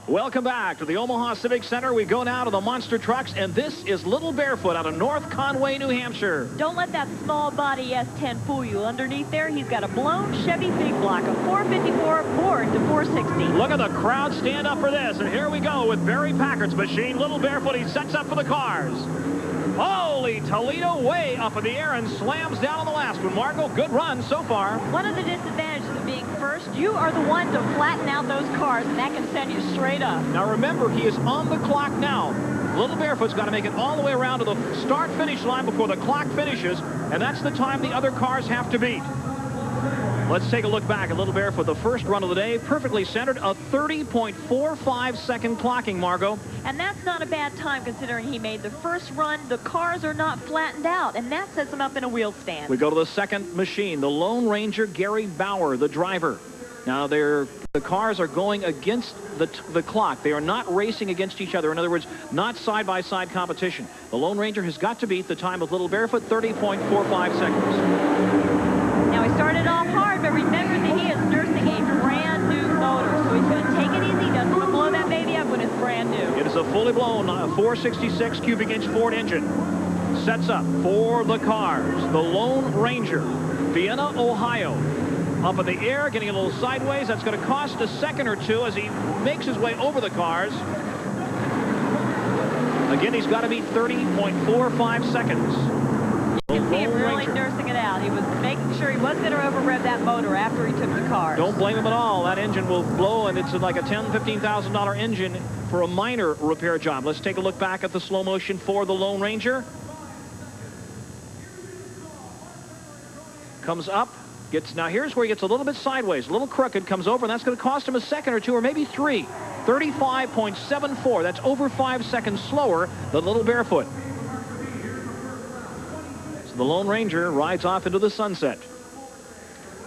Welcome back to the Omaha Civic Center. We go now to the monster trucks, and this is Little Barefoot out of North Conway, New Hampshire. Don't let that small body S10 fool you. Underneath there, he's got a blown Chevy big block, a 454 Ford to 460. Look at the crowd stand up for this, and here we go with Barry Packard's machine. Little Barefoot, he sets up for the cars. Holy Toledo, way up in the air and slams down on the last one. Margot, good run so far. One of the disadvantages of being first, you are the one to flatten out those cars, and that can send you straight up. Now remember, he is on the clock now. Little Barefoot's got to make it all the way around to the start-finish line before the clock finishes, and that's the time the other cars have to beat. Let's take a look back at Little Barefoot. The first run of the day, perfectly centered, a 30.45 second clocking, Margot. And that's not a bad time considering he made the first run. The cars are not flattened out, and that sets him up in a wheel stand. We go to the second machine, the Lōn Ranger, Gary Bauer, the driver. Now, the cars are going against the clock. They are not racing against each other. In other words, not side-by-side competition. The Lōn Ranger has got to beat the time of Little Barefoot, 30.45 seconds. Now, he started off hard, but remember that he is nursing a brand new motor, so he's going to take it easy. He doesn't want to blow that baby up when it's brand new. It is a fully blown 466 cubic inch Ford engine. Sets up for the cars. The Lōn Ranger, Vienna, Ohio. Up in the air, getting a little sideways. That's going to cost a second or two as he makes his way over the cars. Again, he's got to beat 30.45 seconds. You can see him really nursing it out. He was making sure he wasn't going to over-rev that motor after he took the cars. Don't blame him at all. That engine will blow, and it's like a $10,000, $15,000 engine for a minor repair job. Let's take a look back at the slow motion for the Lōn Ranger. Comes up. Now here's where he gets a little bit sideways, a little crooked, comes over, and that's going to cost him a second or two, or maybe three. 35.74. That's over 5 seconds slower than Little Barefoot. The Lōn Ranger rides off into the sunset.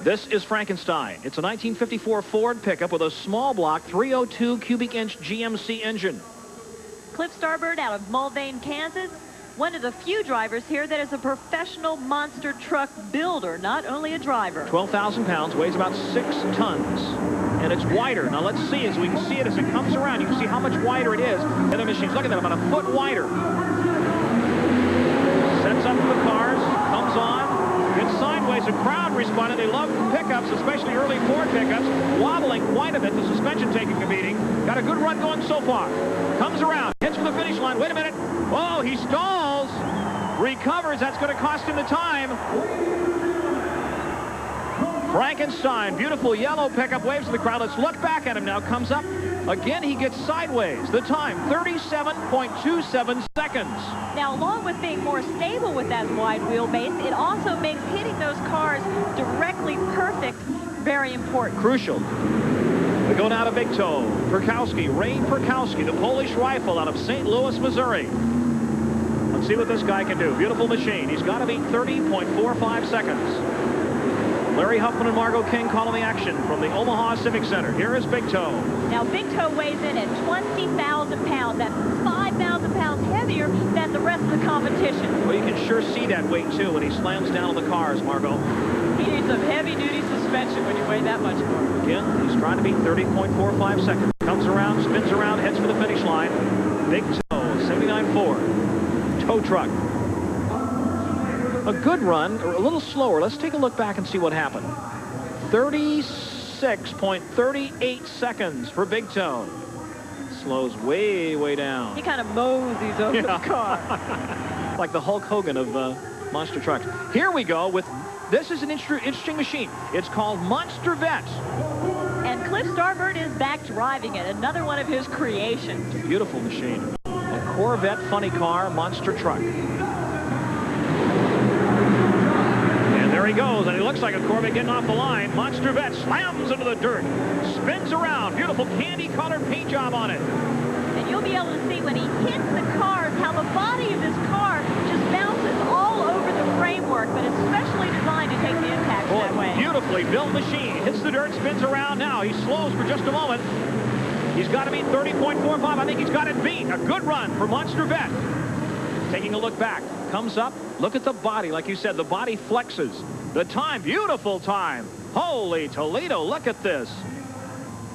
This is Frankenstein. It's a 1954 Ford pickup with a small block 302 cubic inch GMC engine. Cliff Starbird out of Mulvane, Kansas. One of the few drivers here that is a professional monster truck builder, not only a driver. 12,000 pounds, weighs about 6 tons. And it's wider. Now let's see, as we can see it as it comes around. You can see how much wider it is. The other machines, look at that, about a foot wider. Sets up for the cars, comes on, gets sideways. The crowd responded. They love pickups, especially early Ford pickups, wobbling quite a bit. The suspension taking a beating. Got a good run going so far. Comes around, heads for the finish line. Wait a minute. Oh, he stalls. Recovers. That's going to cost him the time. Frankenstein, beautiful yellow pickup, waves to the crowd. Let's look back at him now. Comes up. Again, he gets sideways. The time, 37.27 seconds. Now, along with being more stable with that wide wheelbase, it also makes hitting those cars directly perfect very important. Crucial. We go now to Big Toe. PACKARD, Ray PACKARD, the Polish rifle out of St. Louis, Missouri. Let's see what this guy can do. Beautiful machine. He's got to beat 30.45 seconds. Larry Huffman and Margot King calling the action from the Omaha Civic Center. Here is Big Toe. Now, Big Toe weighs in at 20,000 pounds. That's 5,000 pounds heavier than the rest of the competition. Well, you can sure see that weight, too, when he slams down on the cars, Margot. He needs some heavy-duty suspension when you weigh that much more. Again, he's trying to beat 30.45 seconds. Comes around, spins around, heads for the finish line. Big Toe, 79 Ford. Tow truck. A good run, or a little slower. Let's take a look back and see what happened. 36.38 seconds for Big Toe. Slows way, way down. He kind of moseys over the car. Like the Hulk Hogan of monster trucks. Here we go with, this is an interesting machine. It's called Monster Vette. And Cliff Starbird is back driving it, another one of his creations. Beautiful machine. A Corvette funny car, monster truck. There he goes, and he looks like a Corvette getting off the line. Monster Vette slams into the dirt, spins around. Beautiful candy-colored paint job on it. And you'll be able to see when he hits the cars how the body of this car just bounces all over the framework, but especially designed to take the impact that way. Beautifully built machine. Hits the dirt, spins around now. He slows for just a moment. He's got to beat 30.45. I think he's got it beat. A good run for Monster Vette. Taking a look back. Comes up. Look at the body. Like you said, the body flexes. The time, beautiful time. Holy Toledo, look at this.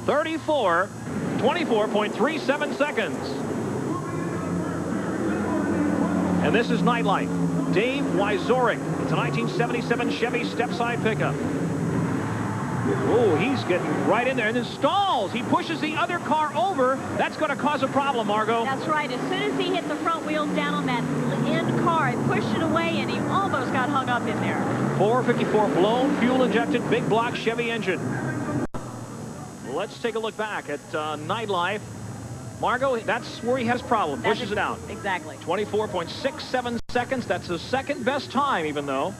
34.25. 24.37 seconds. And this is Nightlife. Dave WIECZOREK. It's a 1977 Chevy step-side pickup. Oh, he's getting right in there and then stalls. He pushes the other car over. That's going to cause a problem, Margot. That's right. As soon as he hit the front wheels down on that end car, he pushed it away, and he almost got hung up in there. 454 blown, fuel-injected, big block Chevy engine. Let's take a look back at Nightlife. Margot, that's where he has problem. Pushes it out. Exactly. 24.67 seconds. That's his second best time, even though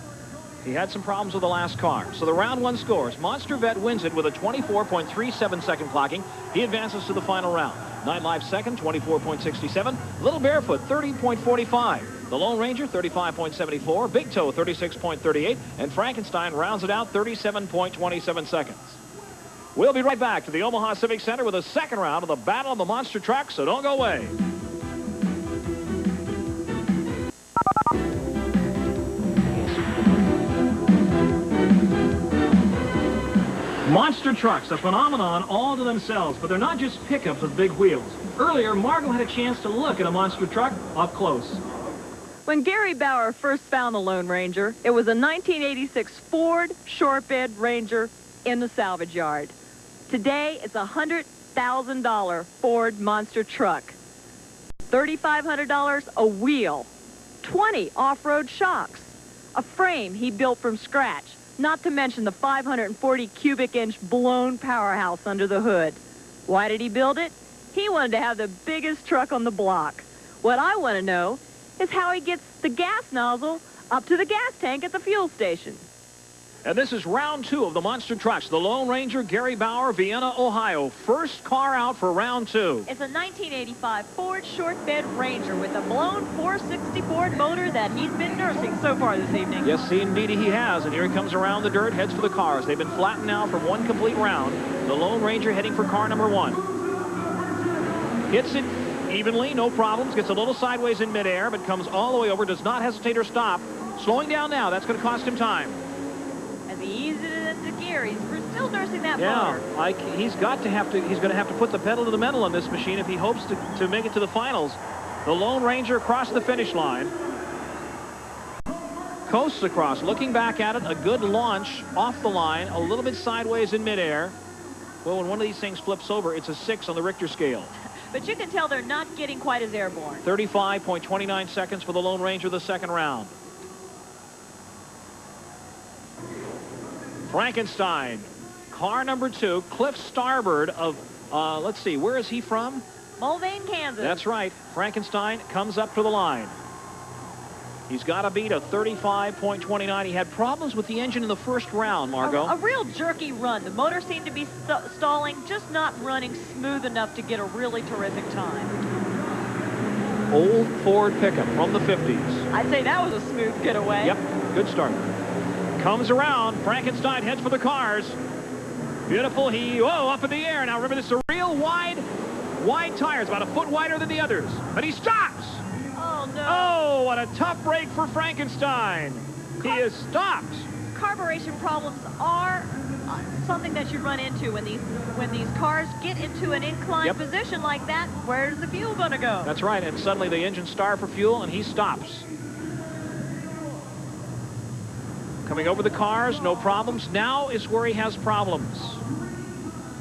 he had some problems with the last car. So the round one scores. Monster Vette wins it with a 24.37 second clocking. He advances to the final round. Nightlife second, 24.67. Little Barefoot, 30.45. The Lōn Ranger, 35.74. Big Toe, 36.38. And Frankenstein rounds it out, 37.27 seconds. We'll be right back to the Omaha Civic Center with the second round of the Battle of the Monster Trucks, so don't go away. Monster trucks, a phenomenon all to themselves, but they're not just pickups with big wheels. Earlier, Margot had a chance to look at a monster truck up close. When Gary Bauer first found the Lōn Ranger, it was a 1986 Ford short bed Ranger in the salvage yard. Today, it's a $100,000 Ford monster truck. $3,500 a wheel, 20 off-road shocks, a frame he built from scratch, not to mention the 540 cubic inch blown powerhouse under the hood. Why did he build it? He wanted to have the biggest truck on the block. What I want to know is how he gets the gas nozzle up to the gas tank at the fuel station. And this is round two of the monster trucks. The Lōn Ranger, Gary Bauer, Vienna, Ohio. First car out for round two. It's a 1985 Ford short bed Ranger with a blown 460 Ford motor that he's been nursing so far this evening. Yes, indeed he has. And here he comes around the dirt, heads for the cars. They've been flattened now for one complete round. The Lōn Ranger heading for car number one. Hits it evenly, no problems. Gets a little sideways in midair, but comes all the way over. Does not hesitate or stop. Slowing down now. That's going to cost him time. As he eases it into gear, he's still nursing that yeah, motor. like he's going to have to put the pedal to the metal on this machine if he hopes to make it to the finals. The Lōn Ranger across the finish line. Coasts across, looking back at it, a good launch off the line, a little bit sideways in midair. Well, when one of these things flips over, it's a 6 on the Richter scale. But you can tell they're not getting quite as airborne. 35.29 seconds for the Lōn Ranger, the second round. Frankenstein, car number two, Cliff Starbird of, let's see, where is he from? Mulvane, Kansas. That's right. Frankenstein comes up to the line. He's got a beat of 35.29. He had problems with the engine in the first round, Margot. A real jerky run. The motor seemed to be stalling, just not running smooth enough to get a really terrific time. Old Ford pickup from the 50s. I'd say that was a smooth getaway. Yep, good start. Comes around. Frankenstein heads for the cars. Beautiful. Up in the air. Now remember, this is a real wide tires, about a foot wider than the others. But he stops. Oh, no. Oh, what a tough break for Frankenstein. He is stopped. Carburation problems are something that you run into when these cars get into an inclined position like that. Where's the fuel going to go? That's right. And suddenly the engine starts for fuel, and he stops. Coming over the cars, no problems. Now is where he has problems.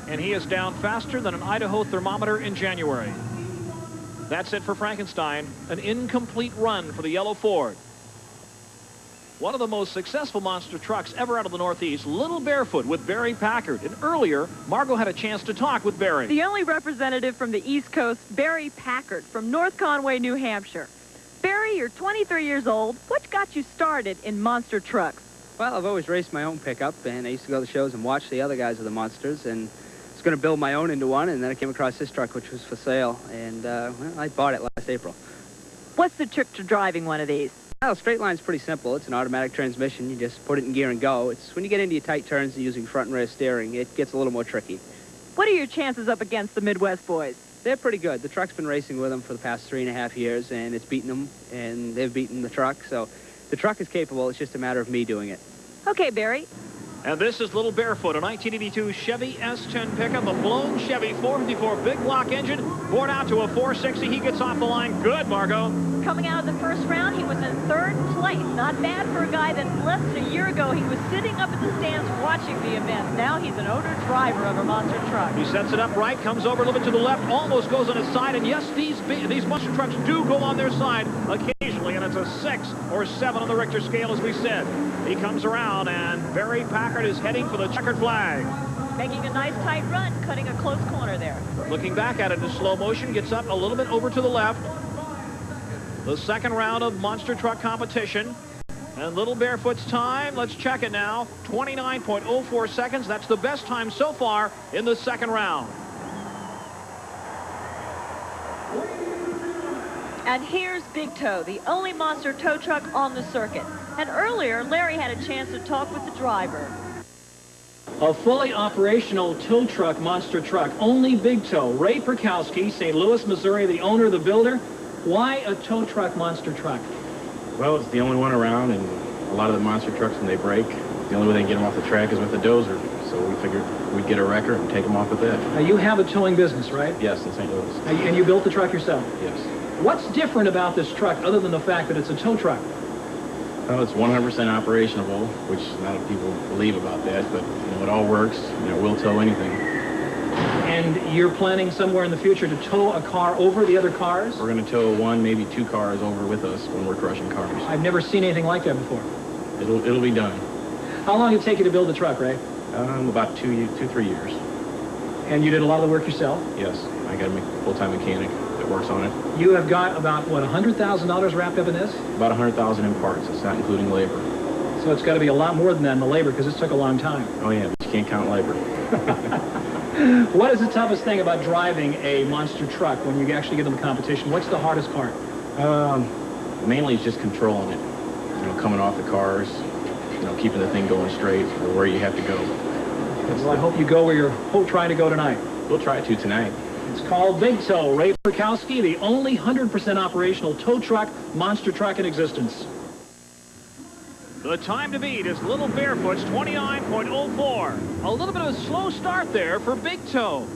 And he is down faster than an Idaho thermometer in January. That's it for Frankenstein. An incomplete run for the yellow Ford. One of the most successful monster trucks ever out of the Northeast, Little Barefoot with Barry Packard. And earlier, Margot had a chance to talk with Barry. The only representative from the East Coast, Barry Packard from North Conway, New Hampshire. Barry, you're 23 years old. What got you started in monster trucks? Well, I've always raced my own pickup, and I used to go to the shows and watch the other guys with the monsters, and I was going to build my own into one, and then I came across this truck, which was for sale, and well, I bought it last April. What's the trick to driving one of these? Well, straight line's pretty simple. It's an automatic transmission. You just put it in gear and go. It's when you get into your tight turns and using front and rear steering, it gets a little more tricky. What are your chances up against the Midwest boys? They're pretty good. The truck's been racing with them for the past 3.5 years, and it's beaten them, and they've beaten the truck, so the truck is capable. It's just a matter of me doing it. Okay, Barry. And this is Little Barefoot, a 1982 Chevy S10 pickup, a blown Chevy 454 big block engine, bored out to a 460. He gets off the line. Good, Margot. Coming out of the first round, he was in 3rd place. Not bad for a guy that less than a year ago, he was sitting up in the stands watching the event. Now he's an owner driver of a monster truck. He sets it up right, comes over a little bit to the left, almost goes on his side. And yes, these monster trucks do go on their side occasionally, and it's a 6 or 7 on the Richter scale, as we said. He comes around, and Barry Packard is heading for the checkered flag. Making a nice tight run, cutting a close corner there. Looking back at it in slow motion, gets up a little bit over to the left. The second round of monster truck competition. And Little Barefoot's time, let's check it now, 29.04 seconds. That's the best time so far in the second round. And here's Big Toe, the only monster tow truck on the circuit. And earlier, Larry had a chance to talk with the driver. A fully operational tow truck, monster truck, only Big Toe. Ray Perkowski, St. Louis, Missouri, the owner, the builder. Why a tow truck, monster truck? Well, it's the only one around, and a lot of the monster trucks, when they break, the only way they can get them off the track is with a dozer. So we figured we'd get a wrecker and take them off with that. Now, you have a towing business, right? Yes, in St. Louis. And you built the truck yourself? Yes. What's different about this truck other than the fact that it's a tow truck? Well, it's 100% operational, which a lot of people believe about that, but it all works. We'll tow anything. And you're planning somewhere in the future to tow a car over the other cars? We're going to tow 1, maybe 2 cars over with us when we're crushing cars. I've never seen anything like that before. It'll be done. How long did it take you to build the truck, Ray? About 3 years. And you did a lot of the work yourself? Yes, I got a full-time mechanic that works on it. You have got about, what, $100,000 wrapped up in this? About $100,000 in parts. It's not including labor. So it's got to be a lot more than that in the labor, because this took a long time. Oh, yeah, but you can't count labor. What is the toughest thing about driving a monster truck when you actually get in the competition? What's the hardest part? Mainly it's just controlling it. Coming off the cars, keeping the thing going straight or where you have to go. Well, I hope you go where you're trying to go tonight. We'll try to tonight. It's called Big Toe. Ray Perkowski, the only 100% operational tow truck, monster truck in existence. The time to beat is Little Barefoot's 29.04. A little bit of a slow start there for Big Toe.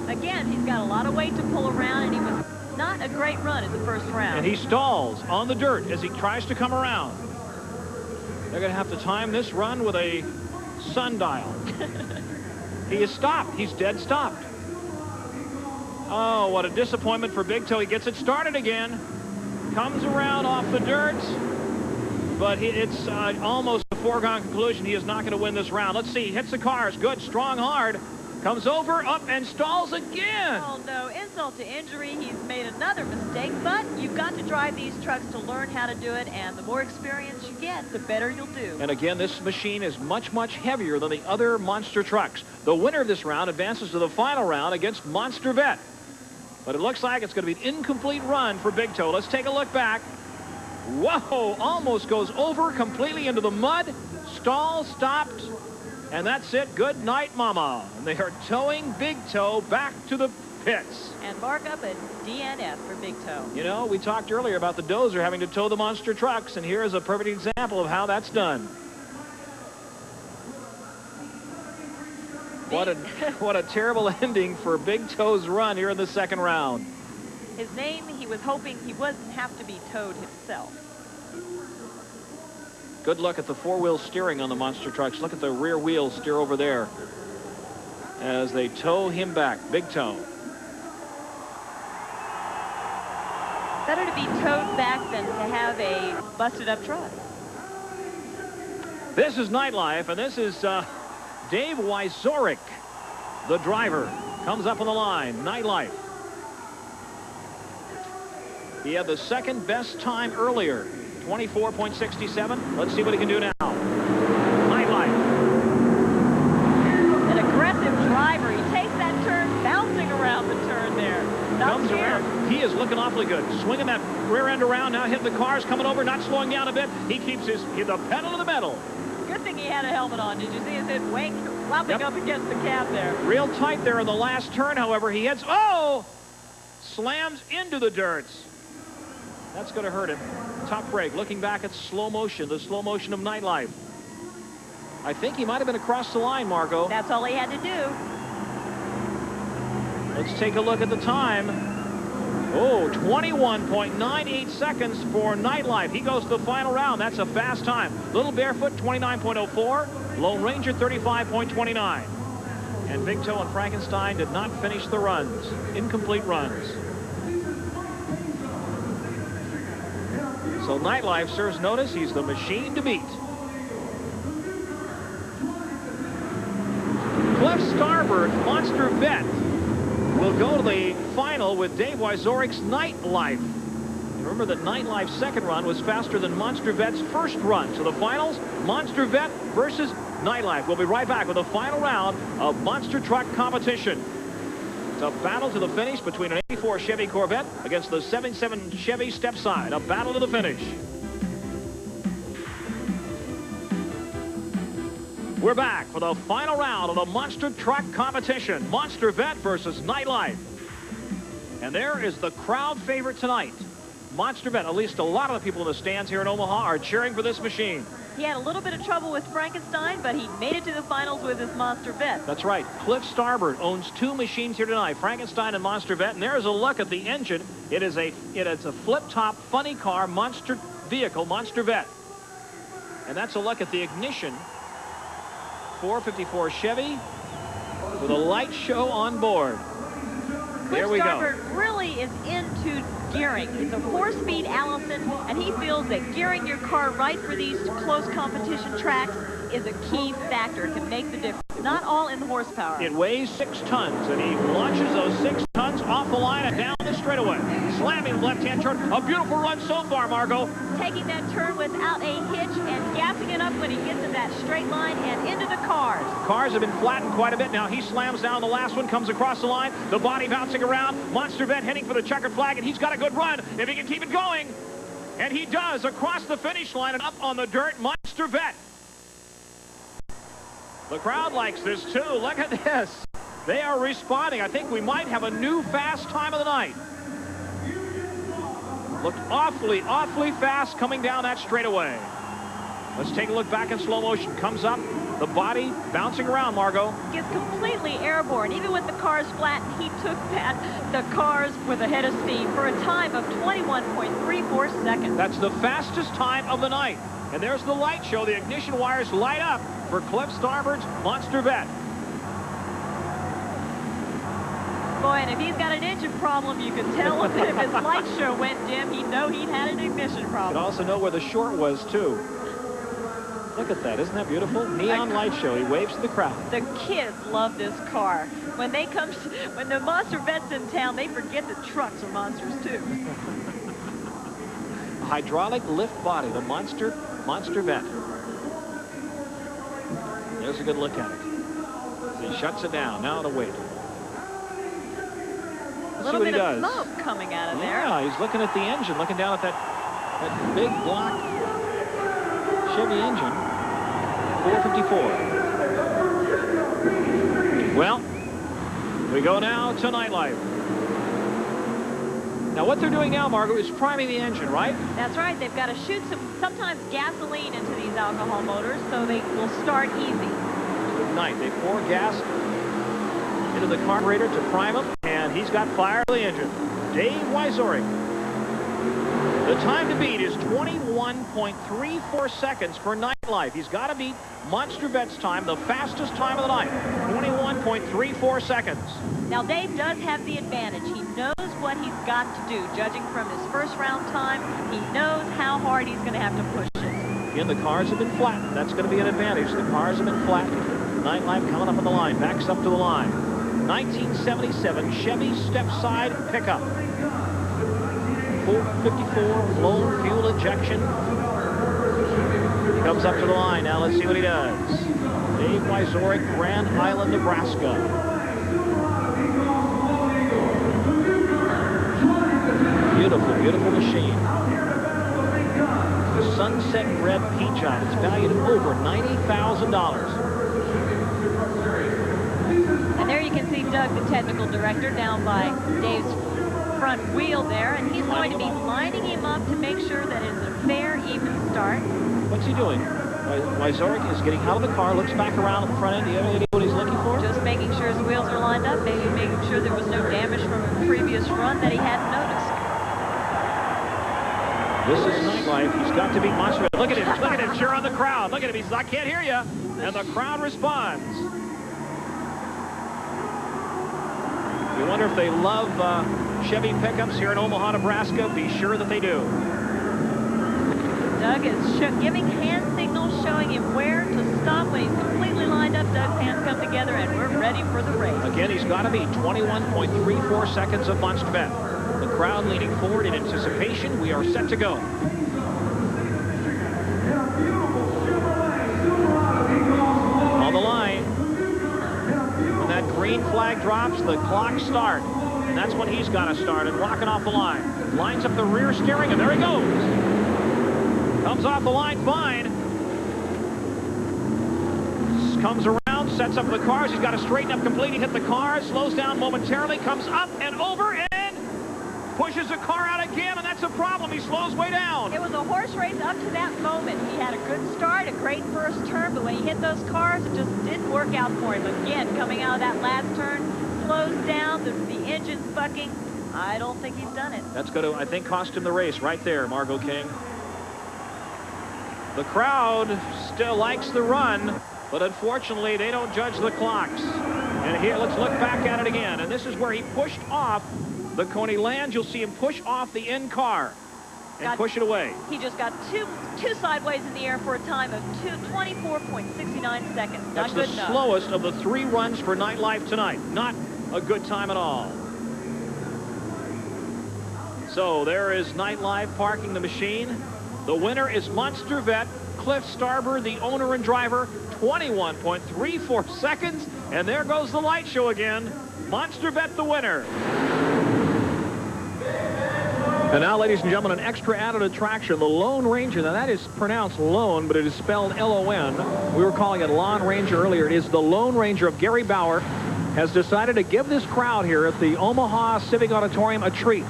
Again, he's got a lot of weight to pull around, and he was not a great run in the first round. And he stalls on the dirt as he tries to come around. They're going to have to time this run with a sundial. He is stopped. He's dead stopped. Oh, what a disappointment for Big Toe. He gets it started again. Comes around off the dirt. But it's almost a foregone conclusion. He is not going to win this round. Let's see. Hits the cars. Good. Strong, hard. Comes over, up, and stalls again. Oh, no. Insult to injury. He's made another mistake. But you've got to drive these trucks to learn how to do it. And the more experience you get, the better you'll do. And again, this machine is much, much heavier than the other monster trucks. The winner of this round advances to the final round against Monster Vette. But it looks like it's going to be an incomplete run for Big Toe. Let's take a look back. Whoa, almost goes over completely into the mud. Stall, stopped, and that's it. Good night, Mama. And they are towing Big Toe back to the pits. And mark up a DNF for Big Toe. We talked earlier about the dozer having to tow the monster trucks, and here is a perfect example of how that's done. What a terrible ending for Big Toe's run here in the second round. His name, he was hoping he wouldn't have to be towed himself. Good look at the four-wheel steering on the monster trucks. Look at the rear wheels steer over there as they tow him back. Big Toe. Better to be towed back than to have a busted-up truck. This is Nightlife, and this is Dave WIECZOREK, the driver. Comes up on the line. Nightlife. He had the second best time earlier, 24.67. Let's see what he can do now. Nightlife. An aggressive driver. He takes that turn, bouncing around the turn there. Comes around. He is looking awfully good. Swinging that rear end around, now hitting the cars, coming over, not slowing down a bit. He keeps the pedal to the metal. Good thing he had a helmet on. Did you see his head flopping up against the cab there? Real tight there in the last turn, however. He hits, slams into the dirt. That's going to hurt him. Tough break. Looking back at slow motion, the slow motion of Nightlife. I think he might have been across the line, Margot. That's all he had to do. Let's take a look at the time. Oh, 21.98 seconds for Nightlife. He goes to the final round. That's a fast time. Little Barefoot, 29.04. Lōn Ranger, 35.29. And Big Toe and Frankenstein did not finish the runs. Incomplete runs. So Nightlife serves notice. He's the machine to beat. Starboard, Monster Vette will go to the final with Dave WIECZOREK's Nightlife. Remember that Nightlife's second run was faster than Monster Vette's first run. So the finals, Monster Vette versus Nightlife. We'll be right back with the final round of monster truck competition. It's a battle to the finish between an 84 Chevy Corvette against the 77 Chevy Stepside. A battle to the finish. We're back for the final round of the monster truck competition. Monster Vette versus Nightlife. And there is the crowd favorite tonight. Monster Vette. At least a lot of the people in the stands here in Omaha are cheering for this machine. He had a little bit of trouble with Frankenstein, but he made it to the finals with his Monster Vette. That's right. Starbird's owns two machines here tonight, Frankenstein and Monster Vette. And there's a look at the engine. It is a flip-top funny car monster vehicle, Monster Vette. And that's a look at the ignition. 454 Chevy with a light show on board. There we go. Starbird really is into gearing. It's a 4-speed Allison, and he feels that gearing your car right for these close competition tracks is a key factor. It can make the difference. Not all in the horsepower. It weighs 6 tons, and he launches those 6 tons off the line and down the straightaway. Slamming the left-hand turn. A beautiful run so far, Margot. Taking that turn without a hitch and gassing it up when he gets in that straight line and into the cars. Cars have been flattened quite a bit. Now he slams down the last one, comes across the line. The body bouncing around. Monster Vette heading for the checkered flag, and he's got a good run if he can keep it going. And he does across the finish line and up on the dirt. Monster Vette. The crowd likes this too. Look at this. They are responding. I think we might have a new fast time of the night. Looked awfully fast coming down that straightaway. Let's take a look back in slow motion. Comes up, the body bouncing around, Margot. Gets completely airborne. Even with the cars flat, he took the cars with a head of steam for a time of 21.34 seconds. That's the fastest time of the night. And there's the light show. The ignition wires light up for Starbird's Monster Vette. Boy, and if he's got an engine problem, you can tell him that if his light show went dim, he'd know he'd had an ignition problem. You can also know where the short was, too. Look at that. Isn't that beautiful? Neon light show. He waves to the crowd. The kids love this car. When the Monster Vette's in town, they forget that trucks are monsters, too. Hydraulic lift body, the Monster Vette. There's a good look at it. He shuts it down. Now to wait. A little bit of smoke coming out of there. Yeah, he's looking at the engine, looking down at that big block Chevy engine. 454. Well, we go now to Nightlife. Now what they're doing now, Margot, is priming the engine, right? That's right. They've got to shoot sometimes gasoline into these alcohol motors so they will start easy. Good night. They pour gas into the carburetor to prime him, and he's got fire in the engine. Dave WIECZOREK. The time to beat is 21.34 seconds for Nightlife. He's got to beat Monster Vette's time, the fastest time of the night. 21.34 seconds. Now, Dave does have the advantage. He knows what he's got to do. Judging from his first round time, he knows how hard he's going to have to push it. Again, the cars have been flattened. That's going to be an advantage. The cars have been flattened. Nightlife coming up on the line, backs up to the line. 1977 Chevy Stepside pickup. 454 Lōn fuel injection. He comes up to the line. Now let's see what he does. Dave WIECZOREK, Grand Island, Nebraska. Beautiful, beautiful machine. The sunset red paint job. It's valued at over $90,000. And there you can see Doug, the technical director, down by Dave's front wheel there, and he's going to be lining him up to make sure that it's a fair, even start. What's he doing? WIECZOREK is getting out of the car, looks back around at the front end. Do you have any idea what he's looking for? Just making sure his wheels are lined up, maybe making sure there was no damage from a previous run that he hadn't noticed. This is nightlife. He's got to beat Monster. Look at him. Look at him. Cheer on the crowd. Look at him. He says, I can't hear you. And the crowd responds. You wonder if they love Chevy pickups here in Omaha, Nebraska. Be sure that they do. Doug is giving hand signals, showing him where to stop when he's completely lined up. Doug's hands come together, and we're ready for the race. Again, he's got to beat 21.34 seconds of Monster Vette. The crowd leaning forward in anticipation. We are set to go. On the line. When that green flag drops, the clock starts. And that's when he's got to start and rocking off the line. Lines up the rear steering, and there he goes. Comes off the line fine. Comes around, sets up the cars. He's got to straighten up completely, hit the cars, slows down momentarily, comes up and over, and pushes the car out again, and that's a problem. He slows way down. It was a horse race up to that moment. He had a good start, a great first turn, but when he hit those cars, it just didn't work out for him. Again, coming out of that last turn, slows down, the engine's bucking. I don't think he's done it. That's going to, I think, cost him the race right there, Margot King. The crowd still likes the run, but unfortunately, they don't judge the clocks. And here, let's look back at it again. And this is where he pushed off the Coney Land. You'll see him push off the end car and push it away. He just got two sideways in the air for a time of 24.69 seconds. That's not good the enough. slowest of the 3 runs for Nightlife tonight. Not a good time at all. So there is Nightlife parking the machine. The winner is Monster Vette. Cliff Starbird, the owner and driver, 21.34 seconds. And there goes the light show again. Monster Vette the winner. And now, ladies and gentlemen, an extra added attraction, the Lōn Ranger. Now, that is pronounced Lone, but it is spelled L-O-N. We were calling it Lōn Ranger earlier. It is the Lōn Ranger of Gary Bauer. Has decided to give this crowd here at the Omaha Civic Auditorium a treat.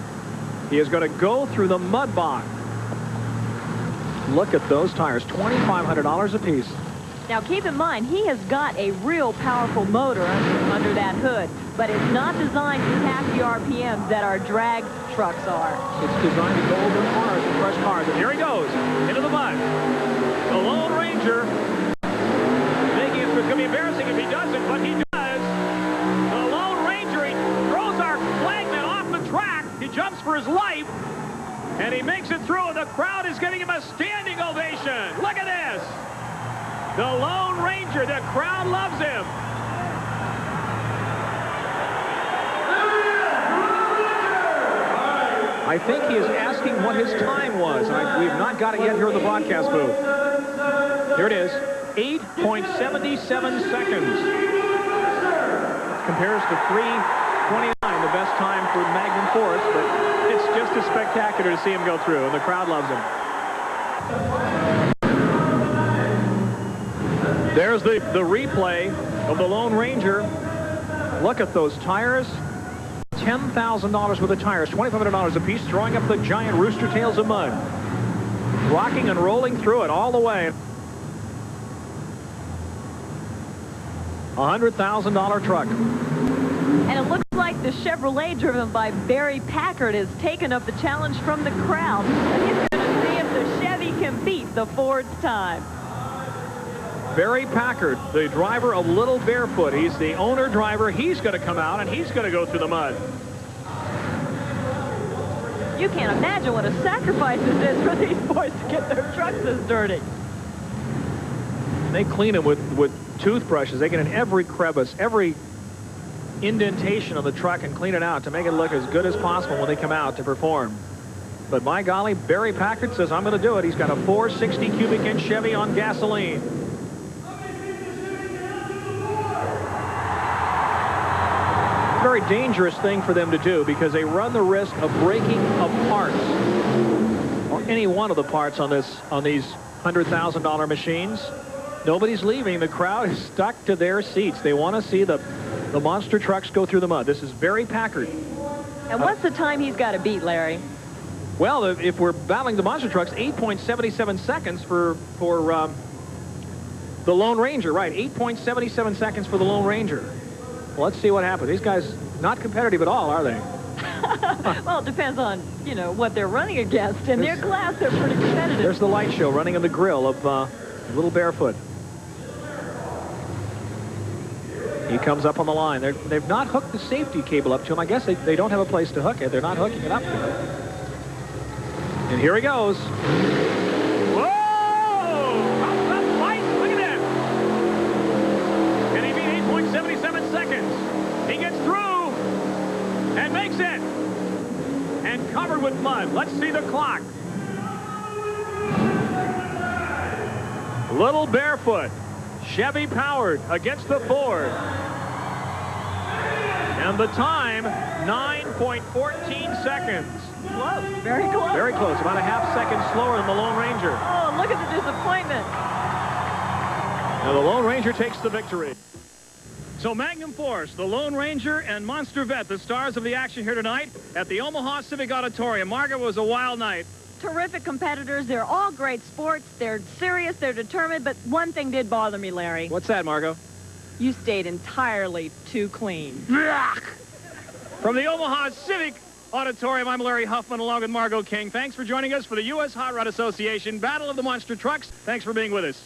He is going to go through the mud bog. Look at those tires, $2,500 a piece. Now keep in mind, he has got a real powerful motor under that hood, but it's not designed to tap the RPMs that our drag trucks are. It's designed to go over cars and crush cars. And here he goes, into the mud. The Lōn Ranger, thinking it's going to be embarrassing if he doesn't, but he does. The Lōn Ranger, he throws our flagman off the track. He jumps for his life. And he makes it through, and the crowd is giving him a standing ovation. Look at this. The Lōn Ranger, the crowd loves him. I think he is asking what his time was. We've not got it yet here in the broadcast booth. Here it is, 8.77 seconds. Compares to 3:29, the best time for Magnum Force, but it's just as spectacular to see him go through, and the crowd loves him. There's the replay of the Lōn Ranger. Look at those tires. $10,000 worth of tires, $2,500 a piece, throwing up the giant rooster tails of mud. Rocking and rolling through it all the way. $100,000 truck. And it looks like the Chevrolet driven by Barry Packard has taken up the challenge from the crowd. He's going to see if the Chevy can beat the Ford's time. Barry Packard, the driver of Little Barefoot. He's the owner driver. He's going to come out, and he's going to go through the mud. You can't imagine what a sacrifice this is for these boys to get their trucks this dirty. They clean them with toothbrushes. They get in every crevice, every indentation of the truck and clean it out to make it look as good as possible when they come out to perform. But by golly, Barry Packard says, I'm going to do it. He's got a 460 cubic inch Chevy on gasoline. Very dangerous thing for them to do because they run the risk of breaking of parts, or any one of the parts on these $100,000 machines. Nobody's leaving. The crowd is stuck to their seats. They want to see the monster trucks go through the mud. This is Barry Packard. And what's the time he's got to beat, Larry? Well, if we're battling the monster trucks, 8.77 seconds for The Lōn Ranger, right. 8.77 seconds for the Lōn Ranger. Well, let's see what happens. These guys not competitive at all, are they? Well, it depends on, you know, what they're running against. In their class, they're pretty competitive. There's the light show running in the grill of Little Barefoot. He comes up on the line. They've not hooked the safety cable up to him. I guess they don't have a place to hook it. They're not hooking it up to him. And here he goes. Whoa! Comes up light. Look at that. And he beat 8.77 seconds. He gets through and makes it. And covered with mud. Let's see the clock. Little Barefoot. Chevy powered against the Ford. And the time, 9.14 seconds. Close, very close. Very close, about a half second slower than the Lōn Ranger. Oh, look at the disappointment. And the Lōn Ranger takes the victory. So Magnum Force, the Lōn Ranger, and Monster Vette, the stars of the action here tonight at the Omaha Civic Auditorium. Margaret, was a wild night. Terrific competitors. They're all great sports. They're serious. They're determined. But one thing did bother me, Larry. What's that, Margot? You stayed entirely too clean. From the Omaha Civic Auditorium, I'm Larry Huffman along with Margot King. Thanks for joining us for the U.S. Hot Rod Association Battle of the Monster Trucks. Thanks for being with us.